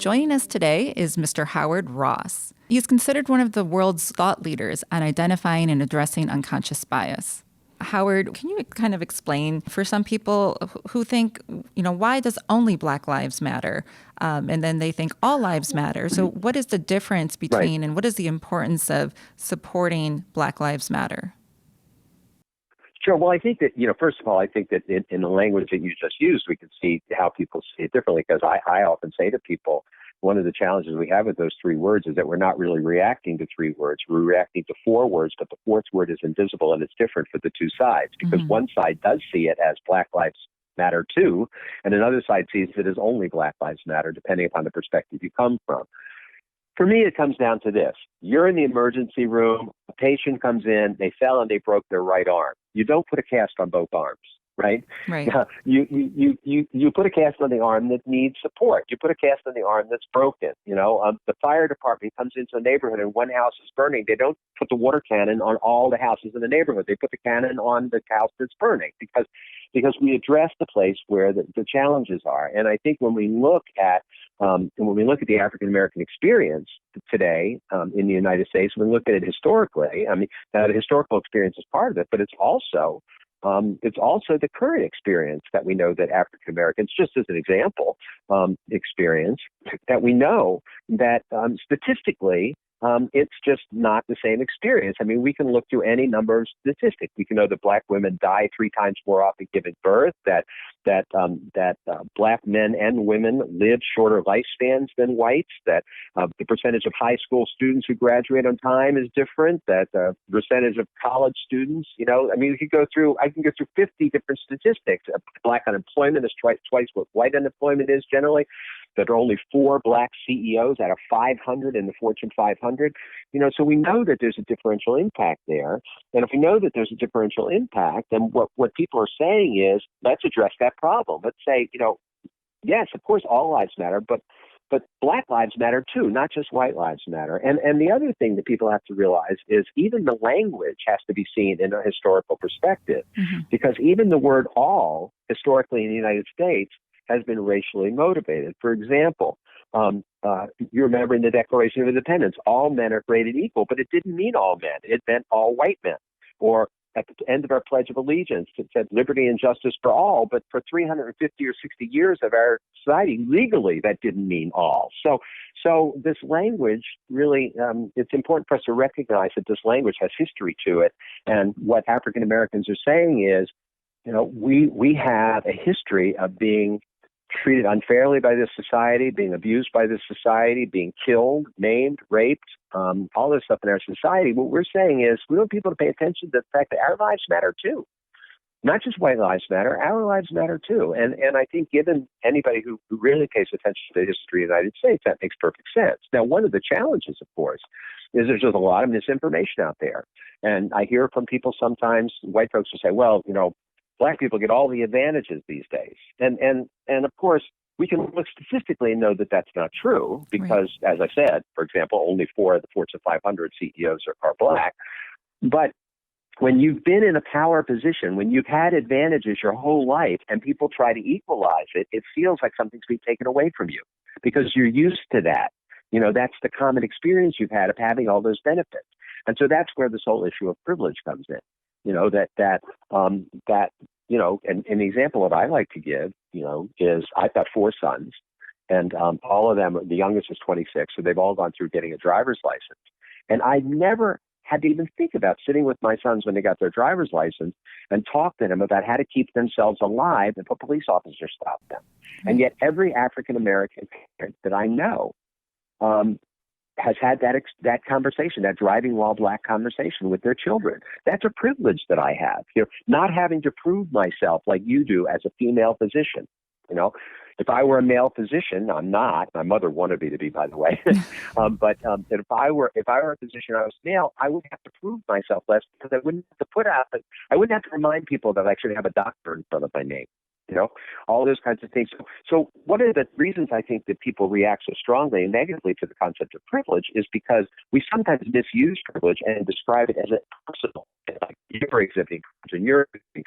Joining us today is Mr. Howard Ross. He's considered one of the world's thought leaders on identifying and addressing unconscious bias. Howard, can you kind of explain for some people who think, why does only Black lives matter? And then they think all lives matter. So what is the difference between and what is the importance of supporting Black Lives Matter? Sure. Well, I think that, first of all, I think that in the language that you just used, we can see how people see it differently, because I often say to people, one of the challenges we have with those three words is that we're not really reacting to three words. We're reacting to four words, but the fourth word is invisible, and it's different for the two sides, because one side does see it as Black Lives Matter too, and another side sees it as only Black Lives Matter, depending upon the perspective you come from. For me, it comes down to this. You're in the emergency room, a patient comes in, they fell and they broke their right arm. You don't put a cast on both arms, right? Right. You put a cast on the arm that needs support. You put a cast on the arm that's broken. The fire department comes into a neighborhood and one house is burning. They don't put the water cannon on all the houses in the neighborhood. They put the cannon on the house that's burning because we address the place where the challenges are. And I think when we look at the African American experience today in the United States, when we look at it historically, the historical experience is part of it, but it's also the current experience that we know that African Americans, just as an example, experience that we know that statistically, it's just not the same experience. We can look through any number of statistics. We can know that Black women die 3 times more often giving birth, that Black men and women live shorter lifespans than whites, that the percentage of high school students who graduate on time is different, that the percentage of college students, I can go through 50 different statistics. Black unemployment is twice what white unemployment is generally. That there are only 4 Black CEOs out of 500 in the Fortune 500. So we know that there's a differential impact there. And if we know that there's a differential impact, then what people are saying is, let's address that problem. Let's say, yes, of course, all lives matter, but Black lives matter too, not just white lives matter. And the other thing that people have to realize is even the language has to be seen in a historical perspective, because even the word all, historically in the United States, has been racially motivated. For example, you remember in the Declaration of Independence, all men are created equal, but it didn't mean all men. It meant all white men. Or at the end of our Pledge of Allegiance, it said liberty and justice for all, but for 350 or 60 years of our society, legally, that didn't mean all. So this language really, it's important for us to recognize that this language has history to it. And what African Americans are saying is, we have a history of being treated unfairly by this society, being abused by this society, being killed, maimed, raped, all this stuff in our society. What we're saying is we want people to pay attention to the fact that our lives matter too. Not just white lives matter, our lives matter too. And I think given anybody who really pays attention to the history of the United States, that makes perfect sense. Now, one of the challenges, of course, is there's just a lot of misinformation out there. And I hear from people sometimes, white folks will say, well, Black people get all the advantages these days. And of course, we can look statistically and know that that's not true because, as I said, for example, only 4 of the Fortune 500 CEOs are Black. But when you've been in a power position, when you've had advantages your whole life and people try to equalize it, it feels like something's being taken away from you because you're used to that. That's the common experience you've had of having all those benefits. And so that's where this whole issue of privilege comes in. And the example that I like to give, is I've got 4 sons, and all of them, the youngest is 26, so they've all gone through getting a driver's license. And I never had to even think about sitting with my sons when they got their driver's license and talk to them about how to keep themselves alive if a police officer stopped them. And yet every African American parent that I know has had that conversation, that driving while Black conversation with their children. That's a privilege that I have. Not having to prove myself like you do as a female physician. If I were a male physician, I'm not. My mother wanted me to be, by the way. But if I were a physician, I was male, I would have to prove myself less because I wouldn't have to remind people that I actually have a doctor in front of my name. All those kinds of things. So one of the reasons I think that people react so strongly and negatively to the concept of privilege is because we sometimes misuse privilege and describe it as a personal. Like you're exhibiting privilege and you're exhibiting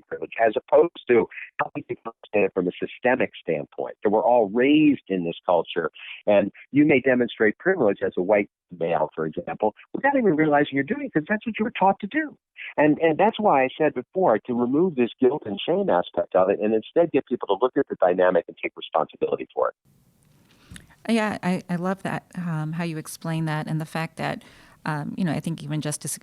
privilege. as opposed to helping people understand it from a systemic standpoint. So we're all raised in this culture, and you may demonstrate privilege as a white male, for example, without even realizing you're doing it because that's what you were taught to do. And that's why I said before, to remove this guilt and shame aspect of it and instead get people to look at the dynamic and take responsibility for it. Yeah, I love that, how you explain that, and the fact that, I think even Justice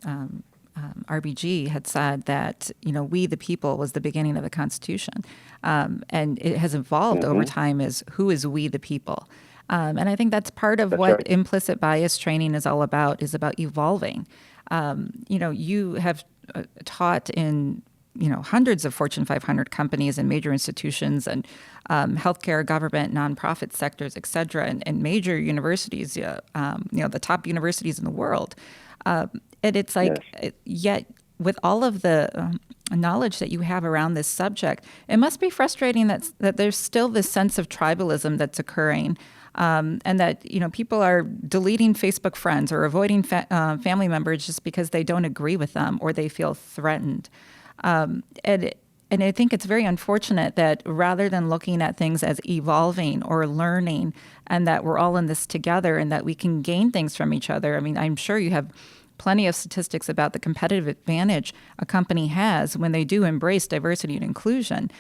RBG had said that, we the people was the beginning of the Constitution. And it has evolved over time as who is we the people. And I think that's part of what implicit bias training is all about, is about evolving. You have taught in hundreds of Fortune 500 companies and major institutions and healthcare, government, nonprofit sectors, et cetera, and major universities, the top universities in the world. And it's like, yet with all of the knowledge that you have around this subject, it must be frustrating that there's still this sense of tribalism that's occurring. And that, people are deleting Facebook friends or avoiding family members just because they don't agree with them or they feel threatened. And I think it's very unfortunate that rather than looking at things as evolving or learning and that we're all in this together and that we can gain things from each other. I mean, I'm sure you have plenty of statistics about the competitive advantage a company has when they do embrace diversity and inclusion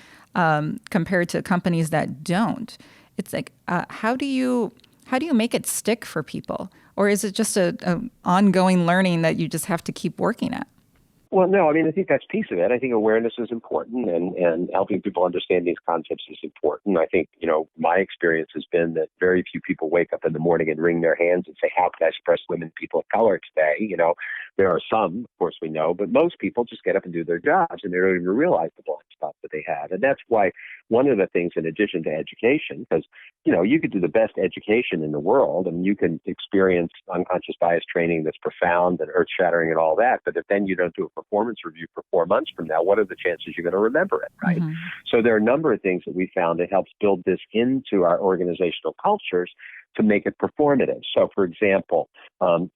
compared to companies that don't. It's like, how do you make it stick for people? Or is it just a ongoing learning that you just have to keep working at? Well, no, I mean, I think that's piece of it. I think awareness is important and helping people understand these concepts is important. I think, my experience has been that very few people wake up in the morning and wring their hands and say, how can I suppress women and people of color today? There are some, of course, we know, but most people just get up and do their jobs and they don't even realize the blind spot that they had. And that's why one of the things, in addition to education, because, you could do the best education in the world and you can experience unconscious bias training that's profound and earth shattering and all that. But if then you don't do a performance review for 4 months from now, what are the chances you're going to remember it, right? Mm-hmm. So there are a number of things that we found that helps build this into our organizational cultures to make it performative. So, for example,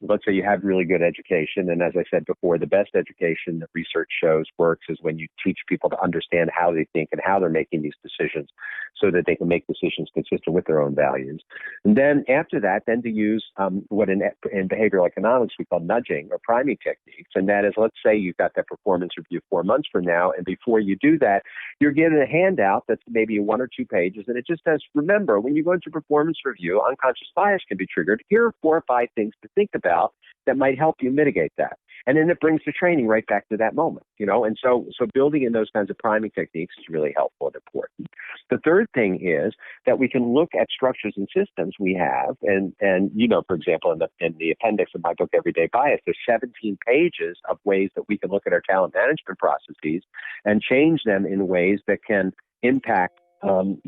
let's say you have really good education. And as I said before, the best education that research shows works is when you teach people to understand how they think and how they're making these decisions so that they can make decisions consistent with their own values. And then after that, then to use what in behavioral economics we call nudging or priming techniques. And that is, let's say you've got that performance review 4 months from now. And before you do that, you're given a handout that's maybe 1 or 2 pages. And it just says, remember, when you go into performance review, unconscious bias can be triggered. Here are 4 or 5 things to think about that might help you mitigate that. And then it brings the training right back to that moment, And so building in those kinds of priming techniques is really helpful and important. The third thing is that we can look at structures and systems we have. And for example, in the appendix of my book, Everyday Bias, there's 17 pages of ways that we can look at our talent management processes and change them in ways that can impact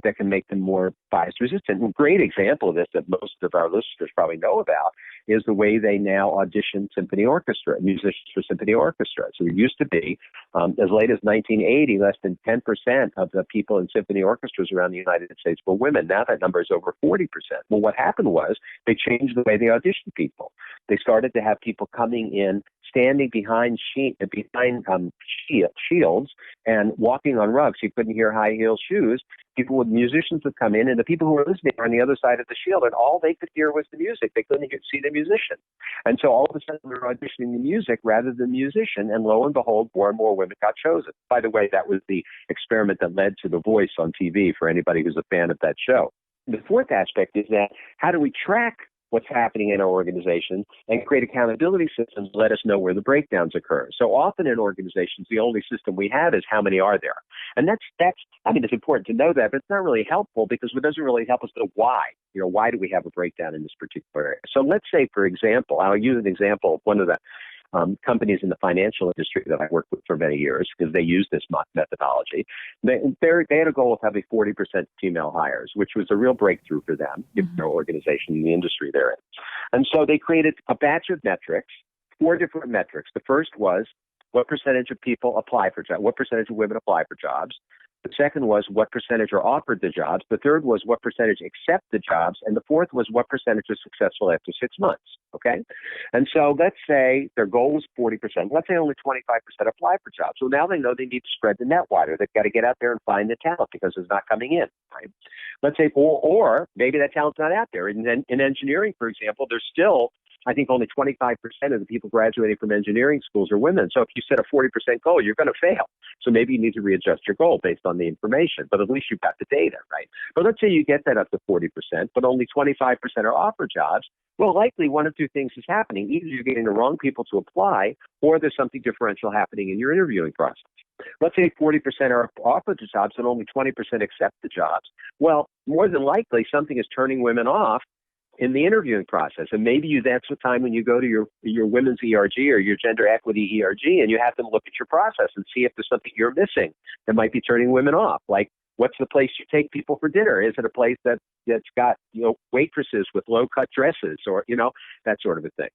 that can make them more bias resistant. And a great example of this that most of our listeners probably know about is the way they now audition musicians for symphony orchestra. So it used to be, as late as 1980, less than 10% of the people in symphony orchestras around the United States were women. Now that number is over 40%. Well, what happened was they changed the way they auditioned people. They started to have people coming in, standing behind shields and walking on rugs. You couldn't hear high heel shoes. Musicians would come in, and the people who were listening were on the other side of the shield, and all they could hear was the music. They couldn't see the musician. And so all of a sudden, we were auditioning the music rather than the musician, and lo and behold, more and more women got chosen. By the way, that was the experiment that led to The Voice on TV for anybody who's a fan of that show. The fourth aspect is that how do we track what's happening in our organization and create accountability systems to let us know where the breakdowns occur. So often in organizations, the only system we have is how many are there. And it's important to know that, but it's not really helpful because it doesn't really help us know why. Why do we have a breakdown in this particular area? So let's say, for example, I'll use an example of one of the companies in the financial industry that I worked with for many years because they use this methodology. They had a goal of having 40% female hires, which was a real breakthrough for them, given their organization and the industry they're in. And so they created a batch of metrics, 4 different metrics. The first was what percentage of people apply for jobs, what percentage of women apply for jobs. The second was what percentage are offered the jobs. The third was what percentage accept the jobs. And the fourth was what percentage are successful after 6 months. Okay. And so let's say their goal was 40%. Let's say only 25% apply for jobs. So now they know they need to spread the net wider. They've got to get out there and find the talent because it's not coming in. Right. Let's say, or maybe that talent's not out there. In engineering, for example, there's still, I think, only 25% of the people graduating from engineering schools are women. So if you set a 40% goal, you're going to fail. So maybe you need to readjust your goal based on the information, but at least you've got the data, right? But let's say you get that up to 40%, but only 25% are offered jobs. Well, likely one of two things is happening. Either you're getting the wrong people to apply, or there's something differential happening in your interviewing process. Let's say 40% are offered the jobs and only 20% accept the jobs. Well, more than likely, something is turning women off in the interviewing process. And maybe that's the time when you go to your women's ERG or your gender equity ERG and you have them look at your process and see if there's something you're missing that might be turning women off. Like, what's the place you take people for dinner? Is it a place that's got, waitresses with low-cut dresses or, that sort of a thing?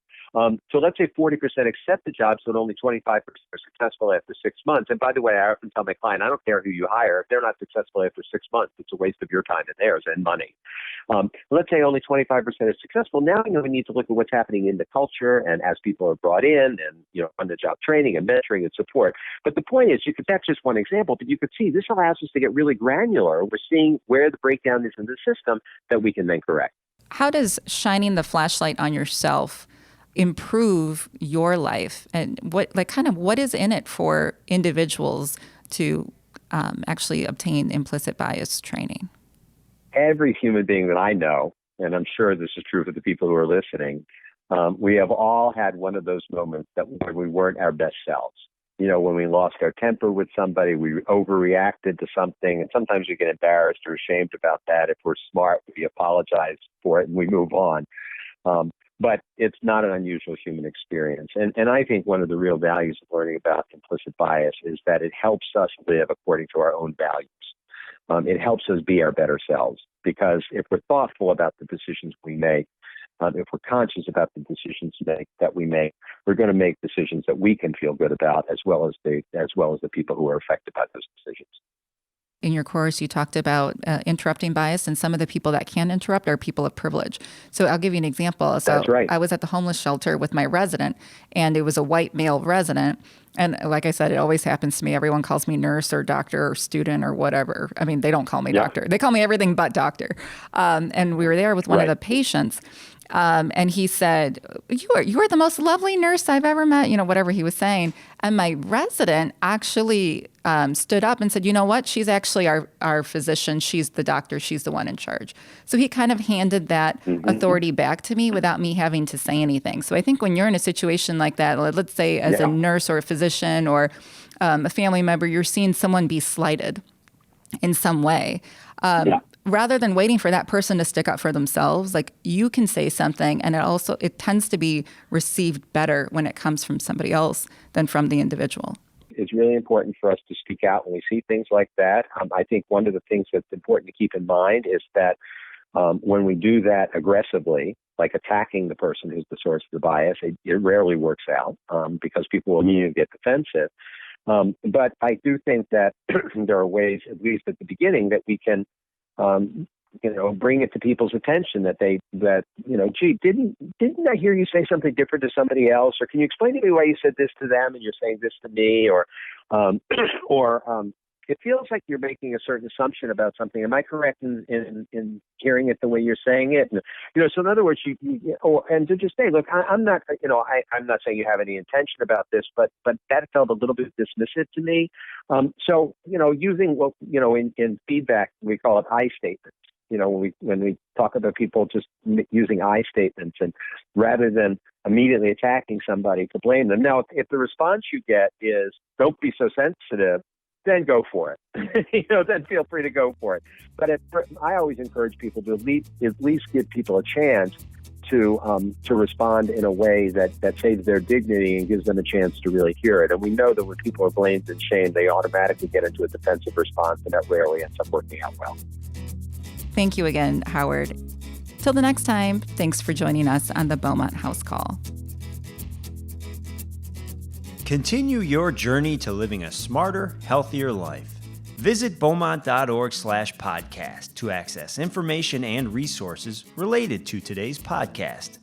So let's say 40% accept the jobs, but only 25% are successful after 6 months. And by the way, I often tell my client, I don't care who you hire. If they're not successful after 6 months, it's a waste of your time and theirs and money. Let's say only 25% is successful. Now we need to look at what's happening in the culture and as people are brought in and, on the job training and mentoring and support. But the point is, that's just one example, but you could see this allows us to get really granular. We're seeing where the breakdown is in the system that we can then correct. How does shining the flashlight on yourself improve your life, and what is in it for individuals to actually obtain implicit bias training? Every human being that I know, and I'm sure this is true for the people who are listening, we have all had one of those moments where we weren't our best selves. When we lost our temper with somebody, we overreacted to something, and sometimes we get embarrassed or ashamed about that. If we're smart, we apologize for it and we move on. But it's not an unusual human experience. And I think one of the real values of learning about implicit bias is that it helps us live according to our own values. It helps us be our better selves, because if we're thoughtful about the decisions we make, if we're conscious about the decisions that we make, we're going to make decisions that we can feel good about, as well as the people who are affected by those decisions. In your course, you talked about interrupting bias, and some of the people that can interrupt are people of privilege. So I'll give you an example. So That's right. I was at the homeless shelter with my resident, and it was a white male resident. And like I said, it always happens to me. Everyone calls me nurse or doctor or student or whatever. I mean, they don't call me doctor. They call me everything but doctor. And we were there with one of the patients. And he said, you are the most lovely nurse I've ever met, whatever he was saying. And my resident actually stood up and said, you know what? She's actually our physician. She's the doctor. She's the one in charge. So he kind of handed that authority back to me without me having to say anything. So I think when you're in a situation like that, let's say as a nurse or a physician or a family member, you're seeing someone be slighted in some way. Rather than waiting for that person to stick up for themselves, like, you can say something, and it tends to be received better when it comes from somebody else than from the individual. It's really important for us to speak out when we see things like that. I think one of the things that's important to keep in mind is that when we do that aggressively, like attacking the person who's the source of the bias, it rarely works out because people will immediately get defensive. But I do think that there are ways, at least at the beginning, that we can bring it to people's attention gee, didn't I hear you say something different to somebody else? Or can you explain to me why you said this to them and you're saying this to me? Or it feels like you're making a certain assumption about something. Am I correct in hearing it the way you're saying it? And, so in other words, and to just say, look, I'm not, I'm not saying you have any intention about this, but that felt a little bit dismissive to me. So, using in feedback, we call it I statements. When we talk about people just using I statements, and rather than immediately attacking somebody to blame them. Now, if the response you get is, don't be so sensitive, then go for it. Then feel free to go for it. But I always encourage people to at least give people a chance to respond in a way that saves their dignity and gives them a chance to really hear it. And we know that when people are blamed and shamed, they automatically get into a defensive response, and that rarely ends up working out well. Thank you again, Howard. Till the next time, thanks for joining us on the Beaumont House Call. Continue your journey to living a smarter, healthier life. Visit beaumont.org/podcast to access information and resources related to today's podcast.